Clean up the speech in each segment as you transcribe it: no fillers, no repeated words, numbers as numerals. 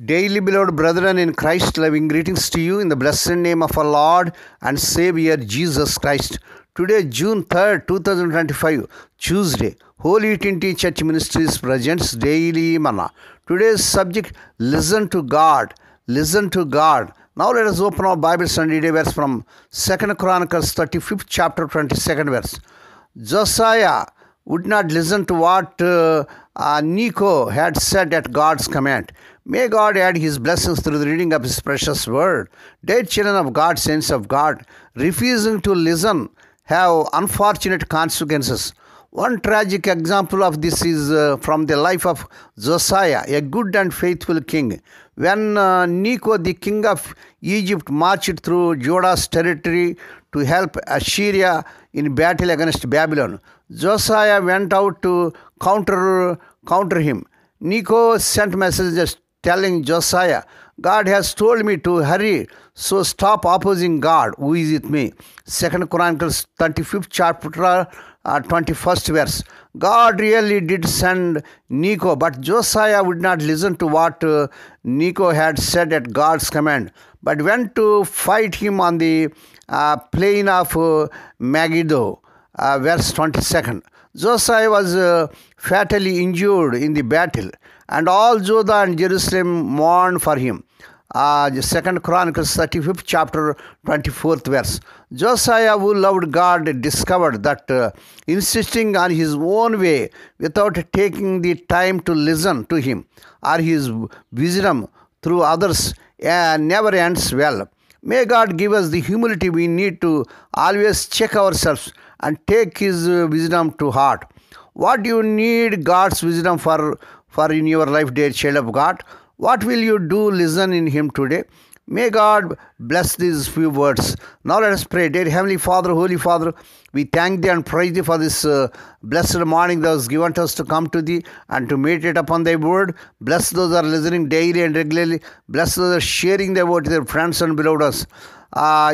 Daily beloved brethren in Christ, loving greetings to you in the blessed name of our Lord and Savior Jesus Christ. Today, June 3rd, 2025, Tuesday, Holy Trinity Church Ministries presents Daily Manna. Today's subject, Listen to God. Listen to God. Now let us open our Bibles and read a verse from 2 Chronicles 35th chapter 22nd verse. Josiah would not listen to what Necho had said at God's command. May God add His blessings through the reading of His precious word. Dear children of God, saints of God, refusing to listen have unfortunate consequences. One tragic example of this is from the life of Josiah, a good and faithful king. When Necho, the king of Egypt, marched through Judah's territory to help Assyria in battle against Babylon, Josiah went out to counter him. Necho sent messages telling Josiah, God has told me to hurry, so stop opposing God who is with me. 2 Chronicles 35th chapter 21st verse. God really did send Necho, but Josiah would not listen to what Necho had said at God's command, but went to fight him on the plain of Megiddo. Verse 22nd. Josiah was fatally injured in the battle, and all Judah and Jerusalem mourned for him. 2 Chronicles 35th chapter 24th verse. Josiah, who loved God, discovered that insisting on his own way without taking the time to listen to him or his wisdom through others never ends well. May God give us the humility we need to always check ourselves and take His wisdom to heart. What do you need God's wisdom for in your life, dear child of God? What will you do? Listen in Him today. May God bless these few words. Now let us pray. Dear Heavenly Father, Holy Father, we thank Thee and praise Thee for this blessed morning that was given to us to come to Thee and to meditate upon Thy word. Bless those who are listening daily and regularly. Bless those who are sharing Thy word to their friends and beloved us.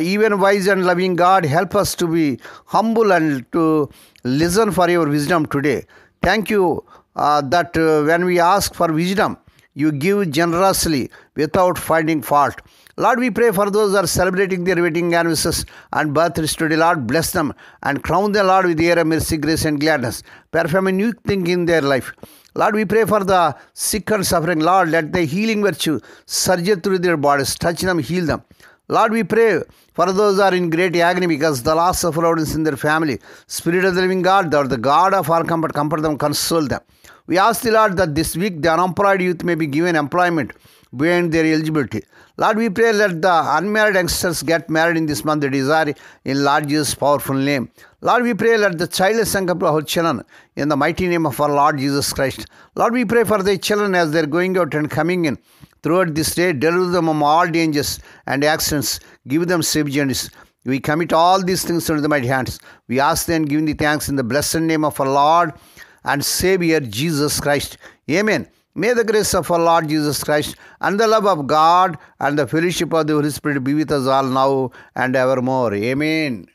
Even wise and loving God, help us to be humble and to listen for Your wisdom today. Thank You that when we ask for wisdom, You give generously without finding fault. Lord, we pray for those who are celebrating their wedding anniversaries and birthdays today. Lord, bless them and crown them, Lord, with the air of mercy, grace and gladness. Perform a new thing in their life. Lord, we pray for the sick and suffering. Lord, let the healing virtue surge through their bodies. Touch them, heal them. Lord, we pray for those who are in great agony because the loss of loved ones in their family. Spirit of the living God, thou art the God of all comfort, comfort them, console them. We ask the Lord that this week the unemployed youth may be given employment beyond their eligibility. Lord, we pray let the unmarried youngsters get married in this month, they desire in Lord Jesus' powerful name. Lord, we pray let the childless come to our children in the mighty name of our Lord Jesus Christ. Lord, we pray for the children as they are going out and coming in throughout this day. Deliver them from all dangers and accidents. Give them safe journeys. We commit all these things into the mighty hands. We ask them, giving the thanks in the blessed name of our Lord and Savior Jesus Christ. Amen. May the grace of our Lord Jesus Christ and the love of God and the fellowship of the Holy Spirit be with us all now and evermore. Amen.